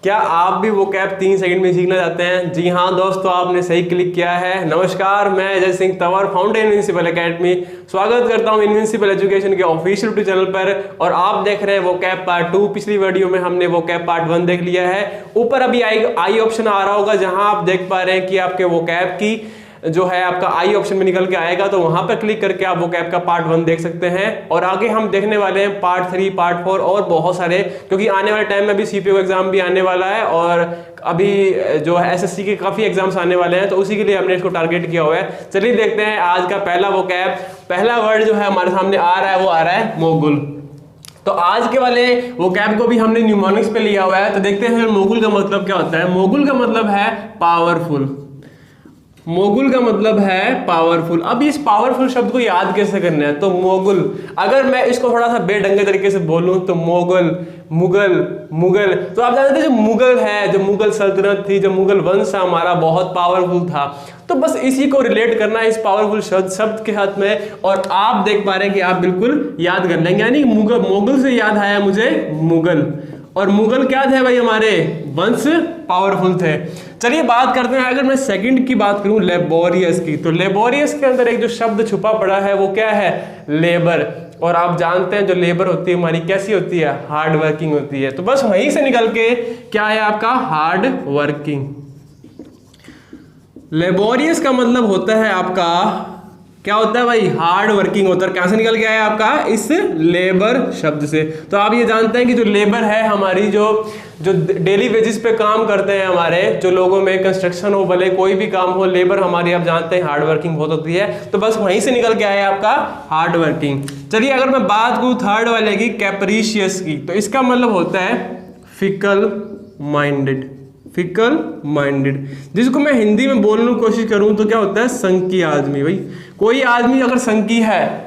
क्या आप भी वोकैब 3 सेकंड में सीखना चाहते हैं? जी हाँ दोस्तों, आपने सही क्लिक किया है। नमस्कार, मैं Ajay Singh Tanwar, founder invincible academy, स्वागत करता हूं इनविंसिबल एजुकेशन के ऑफिशियल यूट्यूब चैनल पर। और आप देख रहे हैं वोकैब पार्ट 2। पिछली वीडियो में हमने वोकैब पार्ट 1 देख लिया है। ऊपर अभी आई ऑप्शन आ रहा होगा, जहां आप देख पा रहे हैं कि आपके वोकैब की जो है आपका आई ऑप्शन में निकल के आएगा, तो वहां पर क्लिक करके आप वोकैब का पार्ट 1 देख सकते हैं। और आगे हम देखने वाले हैं पार्ट 3, पार्ट 4 और बहुत सारे, क्योंकि आने वाले टाइम में अभी सीपीओ एग्जाम भी आने वाला है और अभी जो है एसएससी के काफी एग्जाम्स आने वाले हैं, तो उसी के लिए हमने इसको टारगेट किया हुआ है। चलिए देखते हैं आज का पहला वोकैब। पहला वर्ड जो है हमारे सामने आ रहा है, वो आ रहा है मोगुल। तो आज के वाले वोकैब को भी हमने न्यूमोनिक्स पे लिया हुआ है, तो देखते हैं मोगुल का मतलब क्या होता है। मोगुल का मतलब है पावरफुल। मोगुल का मतलब है पावरफुल। अब इस पावरफुल शब्द को याद कैसे करना है? तो मोगुल, अगर मैं इसको थोड़ा सा बेढंगे तरीके से बोलूं तो मोगल, मुगल, मुगल। तो आप जानते हैं जो मुगल है, जो मुगल सल्तनत थी, जो मुगल वंश हमारा बहुत पावरफुल था। तो बस इसी को रिलेट करना है इस पावरफुल शब्द के साथ में, और आप देख पा रहे हैं कि आप बिल्कुल याद कर लेंगे। यानी मोगल से याद आया मुझे मुगल, और मुगल क्या थे भाई? हमारे वंश पावरफुल थे। चलिए बात करते हैं, अगर मैं सेकंड की बात करूं लेबोरियस की, तो लेबोरियस के अंदर एक जो शब्द छुपा पड़ा है वो क्या है? लेबर। और आप जानते हैं जो लेबर होती है हमारी कैसी होती है? हार्ड वर्किंग होती है। तो बस वहीं से निकल के क्या है आपका? Hard working. लेबोरियस का मतलब होता है आपका, क्या होता है भाई? हार्ड वर्किंग होता है। कहां से निकल के आया आपका? इस लेबर शब्द से। तो आप ये जानते हैं कि जो लेबर है हमारी, जो डेली वेजेस पे काम करते हैं हमारे जो लोगों में, कंस्ट्रक्शन हो भले कोई भी काम हो, लेबर हमारी आप जानते हैं हार्ड वर्किंग बहुत होती है। तो बस वहीं से निकल के आया आपका हार्ड वर्किंग। चलिए अगर मैं बात करूं थर्ड वाले की, कैप्रीशियस की, तो इसका मतलब होता है फिकल माइंडेड। फिकल माइंडेड, जिसको मैं हिंदी में बोलने की कोशिश करूं तो क्या होता है? संकी आदमी। भाई कोई आदमी अगर संकी है,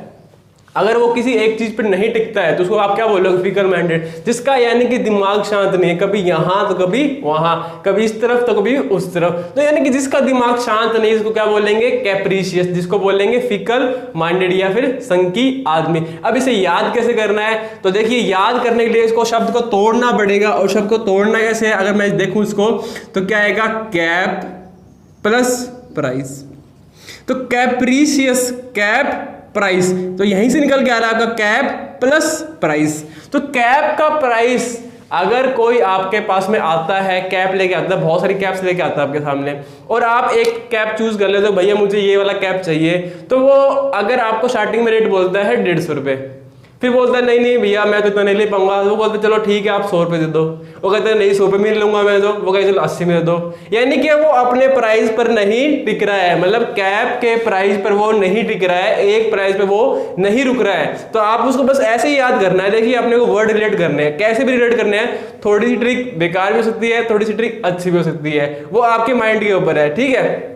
अगर वो किसी एक चीज पर नहीं टिकता है, तो उसको आप क्या बोलोगे? Fickle minded. जिसका यानी कि दिमाग शांत नहीं है, कभी यहां तो कभी वहां, कभी इस तरफ तो कभी उस तरफ। तो यानी कि जिसका दिमाग शांत नहीं, इसको क्या बोलेंगे? कैप्रीशियस, जिसको बोलेंगे फिकल माइंडेड या फिर संकी आदमी। अब इसे याद कैसे करना है? तो देखिए, याद करने के लिए इसको शब्द को तोड़ना पड़ेगा। और शब्द को तोड़ना कैसे है? अगर मैं देखूं इसको तो क्या आएगा? Cap plus price. तो कैप्रीशियस, कैप प्राइस, तो यहीं से निकल के आ रहा है आपका कैप प्लस प्राइस। तो कैप का प्राइस, अगर कोई आपके पास में आता है, कैप लेके आता है, बहुत सारी कैप्स लेके आता है आपके सामने, और आप एक कैप चूज कर लेते हो, भैया मुझे ये वाला कैप चाहिए, तो वो अगर आपको स्टार्टिंग में रेट बोलता है 150 रुपए, फिर बोलता है नहीं नहीं भैया मैं तो इतना नहीं ले पाऊंगा, वो बोलते चलो ठीक है आप 100 रुपए दे दो, वो कहते हैं नहीं 100 रुपए में लूंगा मैं, तो वो कहते चलो 80 में दे दो। यानी कि वो अपने प्राइस पर नहीं टिक रहा है, मतलब कैप के प्राइस पर वो नहीं टिक रहा है, एक प्राइस पे वो नहीं रुक रहा है। तो आप उसको बस ऐसे ही याद करना है। देखिए अपने को वर्ड रिलेट करने हैं, कैसे भी रिलेट करने हैं। थोड़ी सी ट्रिक बेकार भी हो सकती है, थोड़ी सी ट्रिक अच्छी भी हो सकती है, वो आपके माइंड के ऊपर है, ठीक है।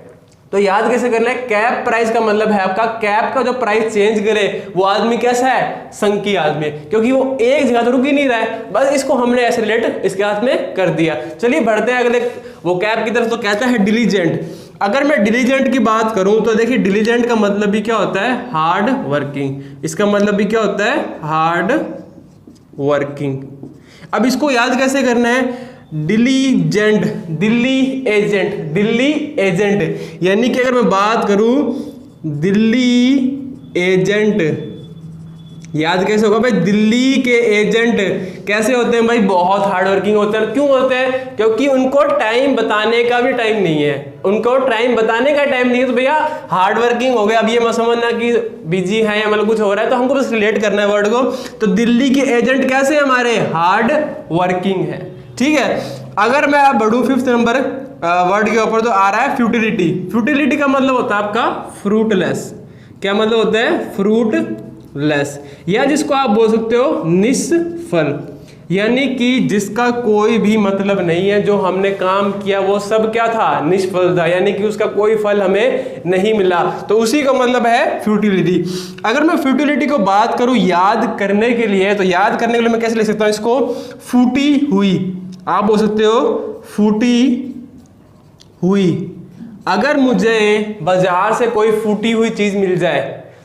तो याद कैसे करना है? कैप प्राइस का मतलब है आपका कैप का जो प्राइस चेंज करे वो आदमी कैसा है? संकी आदमी, क्योंकि वो एक जगह तो रुक ही नहीं रहा है। बस इसको हमने ऐसे रिलेट इसके हाथ में कर दिया। चलिए बढ़ते हैं अगले वो कैप की तरफ। तो कहता है डिलीजेंट। अगर मैं डिलीजेंट की बात करूं तो देखिए डिलीजेंट का मतलब भी क्या होता है? Hard working. इसका मतलब भी क्या होता है? Hard working. अब इसको याद कैसे करना है? Diligent, Delhi agent, Delhi agent, यानी कि अगर मैं बात करूं दिल्ली एजेंट, याद कैसे होगा भाई? दिल्ली के एजेंट कैसे होते हैं भाई? बहुत हार्ड वर्किंग होते हैं। क्यों होते हैं? क्योंकि उनको टाइम बताने का भी टाइम नहीं है, उनको टाइम बताने का टाइम नहीं है, तो भैया हार्ड वर्किंग हो गया। अब ये मत समझना कि बिजी है या मतलब कुछ हो रहा है, तो हमको बस रिलेट करना है वर्ड को। तो दिल्ली के एजेंट कैसे हमारे? हार्ड वर्किंग है, ठीक है। अगर मैं अब बढ़ूं 5th नंबर वर्ड के ऊपर, तो आ रहा है फ्यूटिलिटी। फ्यूटिलिटी का मतलब होता है आपका फ्रूटलेस। क्या मतलब होता है? फ्रूटलेस, या जिसको आप बोल सकते हो निष्फल, यानी कि जिसका कोई भी मतलब नहीं है। जो हमने काम किया वो सब क्या था? निष्फल था, यानी कि उसका कोई फल हमें नहीं मिला। तो उसी का मतलब है फ्यूटिलिटी। अगर मैं फ्यूटिलिटी को बात करूं याद करने के लिए, तो याद करने के लिए मैं कैसे लिख सकता हूं इसको? फूटी हुई, आप बोल सकते हो फूटी हुई। अगर मुझे बाजार से कोई फूटी हुई चीज मिल जाए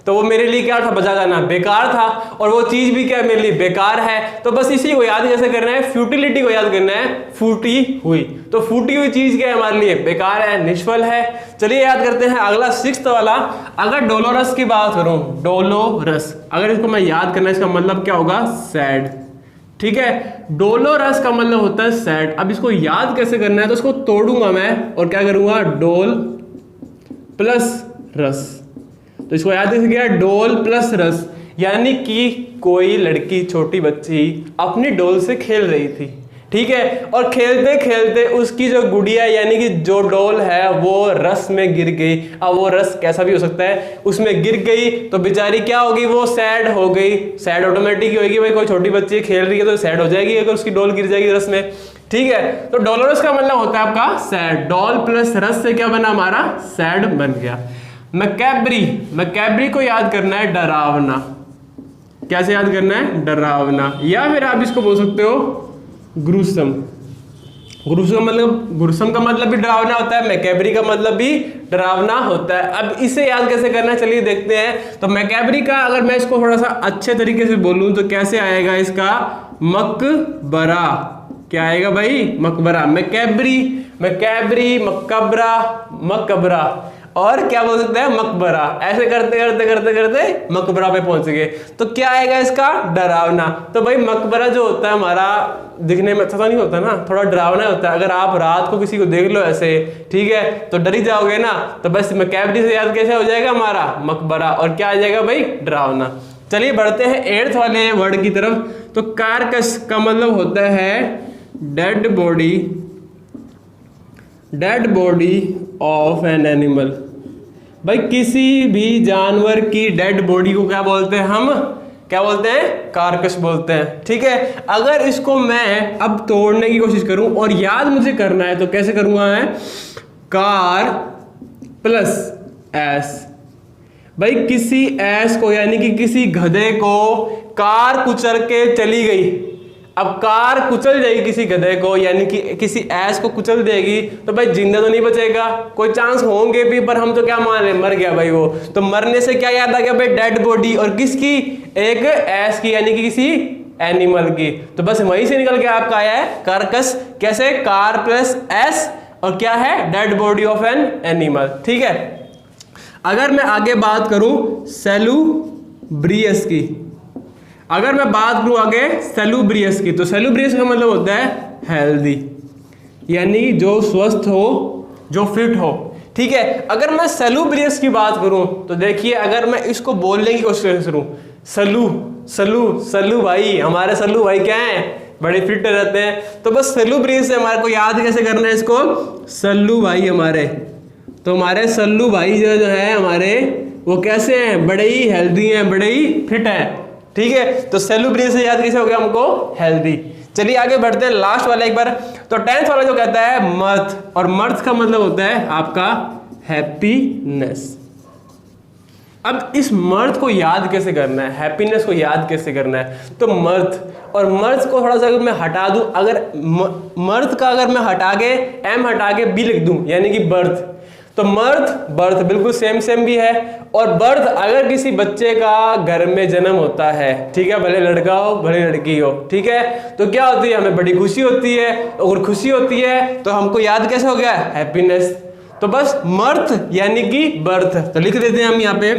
तो वो मेरे लिए क्या था, बचा जाना बेकार था, और वो चीज भी क्या मेरे लिए बेकार है। तो बस इसी को याद कैसे करना है, फ्यूटिलिटी को याद करना है, फूटी हुई। तो फूटी हुई चीज क्या है हमारे लिए, बेकार है, निष्फल है। चलिए याद करते हैं अगला 6th वाला। अगर डोलोरस की बात करूं, डोलोरस, अगर इसको मैं याद करना, इसका मतलब क्या होगा, सैड। ठीक है, डोलोरस का मतलब होता है सैड। अब इसको याद कैसे करना है, तो इसको तोड़ूंगा मैं और क्या करूंगा, डोल प्लस रस। तो इसको याद कैसे किया, डोल प्लस रस, यानी कि कोई लड़की, छोटी बच्ची अपनी डोल से खेल रही थी, ठीक है, और खेलते खेलते उसकी जो गुड़िया यानी कि जो डोल है वो रस में गिर गई। अब वो रस कैसा भी हो सकता है, उसमें गिर गई तो बेचारी क्या होगी, वो सैड हो गई। सैड ऑटोमेटिक होगी, भाई कोई छोटी बच्ची खेल रही है तो सैड हो जाएगी अगर उसकी डोल गिर जाएगी रस में, ठीक है। तो डोलोरस का मतलब होता है आपका सैड, डोल प्लस रस से क्या बना हमारा, सैड बन गया। मैकेब्री, मैकेब्री को याद करना है डरावना। कैसे याद करना है, डरावना, या फिर आप इसको बोल सकते हो ग्रुसम। ग्रुसम का मतलब भी डरावना होता है, मैकेब्री का मतलब भी डरावना होता है। अब इसे याद कैसे करना है, चलिए देखते हैं। तो मैकेब्री का अगर मैं इसको थोड़ा सा अच्छे तरीके से बोलूं तो कैसे आएगा इसका, मकबरा। क्या आएगा भाई, मकबरा। मैकेब्री, मैकेब्री, मकबरा, मकबरा, और क्या बोल सकते हैं, मकबरा। ऐसे करते करते करते करते मकबरा पे पहुंच गए, तो क्या आएगा इसका, डरावना। तो भाई मकबरा जो होता है हमारा दिखने में अच्छा तो नहीं होता ना, थोड़ा डरावना होता है। अगर आप रात को किसी को देख लो ऐसे, ठीक है, तो डर ही जाओगे ना। तो बस मैकेब्री से याद कैसे हो जाएगा हमारा, मकबरा, और क्या आ जाएगा भाई, डरावना। चलिए बढ़ते हैं 8th वाले वर्ड की तरफ। तो कारकस का मतलब होता है dead body, dead body of an animal. भाई किसी भी जानवर की डेड बॉडी को क्या बोलते हैं हम, क्या बोलते हैं, कारकस बोलते हैं, ठीक है। अगर इसको मैं अब तोड़ने की कोशिश करूं और याद मुझे करना है तो कैसे करूंगा मैं, कार प्लस एस। भाई किसी एस को यानी कि किसी गधे को कार कुचल के चली गई। अब कार कुचल जाएगी किसी गधे को, यानी कि किसी ऐस को कुचल देगी, तो भाई जिंदा तो नहीं बचेगा, कोई चांस होंगे भी, पर हम तो क्या मान रहे, मर गया भाई वो। तो मरने से क्या याद आ गया भाई, डेड बॉडी, और किसकी, एक ऐस की, यानी कि किसी एनिमल की। तो बस वहीं से निकल के आपका आया है कार्कस। कैसे, कार प्लस एस, और क्या है, dead body of an animal, ठीक है। अगर मैं आगे बात करूं सेलुब्रियस की, अगर मैं बात करूं आगे सेलुब्रियस की, तो सेलुब्रियस का मतलब होता है हेल्दी, यानी जो स्वस्थ हो, जो फिट हो, ठीक है। अगर मैं सेलुब्रियस की बात करूं तो देखिए, अगर मैं इसको बोलने की कोशिश करूं, सलू सलू सलू भाई, हमारे सलू भाई क्या हैं, बड़े फिट रहते हैं। तो बस सेलुब्रियस से हमारे को याद कैसे करना है इसको, सल्लू भाई हमारे। तो हमारे सल्लू भाई जो है हमारे, वो कैसे हैं, बड़े ही हेल्दी हैं, बड़े ही फिट हैं, ठीक है। तो सेलुब्रियस से याद कैसे हो गया हमको, हेल्दी। चलिए आगे बढ़ते हैं लास्ट वाला एक बार। तो 10th वाला जो कहता है मर्थ, और मर्थ का मतलब होता है आपका हैप्पीनेस। अब इस मर्थ को याद कैसे करना है, हैप्पीनेस को याद कैसे करना है, तो मर्थ, और मर्थ को थोड़ा सा अगर मैं हटा दूं, अगर मर्थ का अगर मैं हटा के एम हटा के बी लिख दूं, यानी कि बर्थ, तो मर्थ बर्थ बिल्कुल सेम सेम भी है। और बर्थ अगर किसी बच्चे का घर में जन्म होता है, ठीक है, भले लड़का हो भले लड़की हो, ठीक है, तो क्या होती है, हमें बड़ी खुशी होती है। और खुशी होती है तो हमको याद कैसे हो गया, हैप्पीनेस। तो बस मर्थ यानी कि बर्थ, तो लिख देते हैं हम यहाँ पे,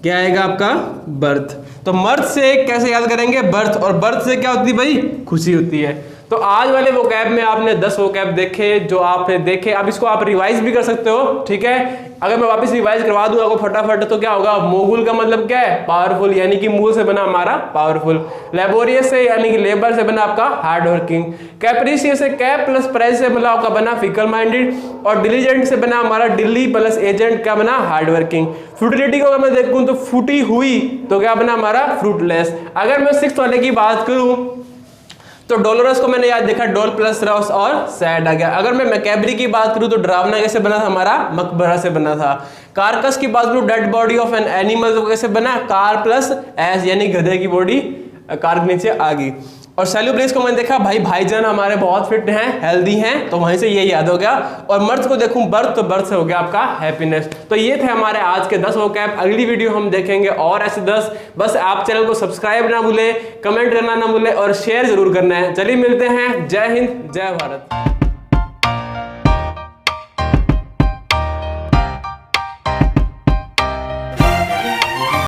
क्या आएगा आपका, बर्थ। तो मर्थ से कैसे याद करेंगे, बर्थ, और बर्थ से क्या होती है भाई, खुशी होती है। तो आज वाले वोकैब में आपने 10 वोकैब देखे जो आपने देखे। अब इसको आप रिवाइज भी कर सकते हो, ठीक है। अगर मैं वापस रिवाइज करवा दूं आपको फटाफट, तो क्या होगा, मोगुल का मतलब क्या है, पावरफुल, यानी कि मूल से बना हमारा पावरफुल। लेबोरियस से यानी कि लेबर से बना आपका हार्ड वर्किंग। कैप्रिशियस से कैप प्लस प्राइस से मतलब आपका बना फिकल माइंडेड। और डिलीजेंट से बना हमारा डिली प्लस एजेंट क्या बना, हार्ड वर्किंग। फ्रूटिलिटी को अगर मैं देखूं तो फूटी हुई, तो क्या बना हमारा, फ्रूटलेस। अगर मैं 6th वाले की बात करूं तो डोलोरस को मैंने याद देखा, डोल प्लस रस और सैड आ गया। अगर मैं मैकेब्री की बात करूं तो डरावना कैसे बना था हमारा, मकबरा से बना था। कार्कस की बात करूं, dead body of an animal कैसे बना, कार प्लस एस, यानी गधे की बॉडी कार के नीचे आ गई। और सेलिब्रेस को मैंने देखा भाई भाईजान हमारे बहुत फिट हैं, हेल्दी हैं, तो वहीं से ये याद हो गया। और मर्द को देखूं बर्थ, तो बर्थ से हो गया आपका हैप्पीनेस। तो ये थे हमारे आज के 10 वोकैब। अगली वीडियो हम देखेंगे और ऐसे 10। बस आप चैनल को सब्सक्राइब ना भूलें, कमेंट करना ना भूलें और शेयर जरूर करना है। चलिए मिलते हैं। जय हिंद, जय भारत।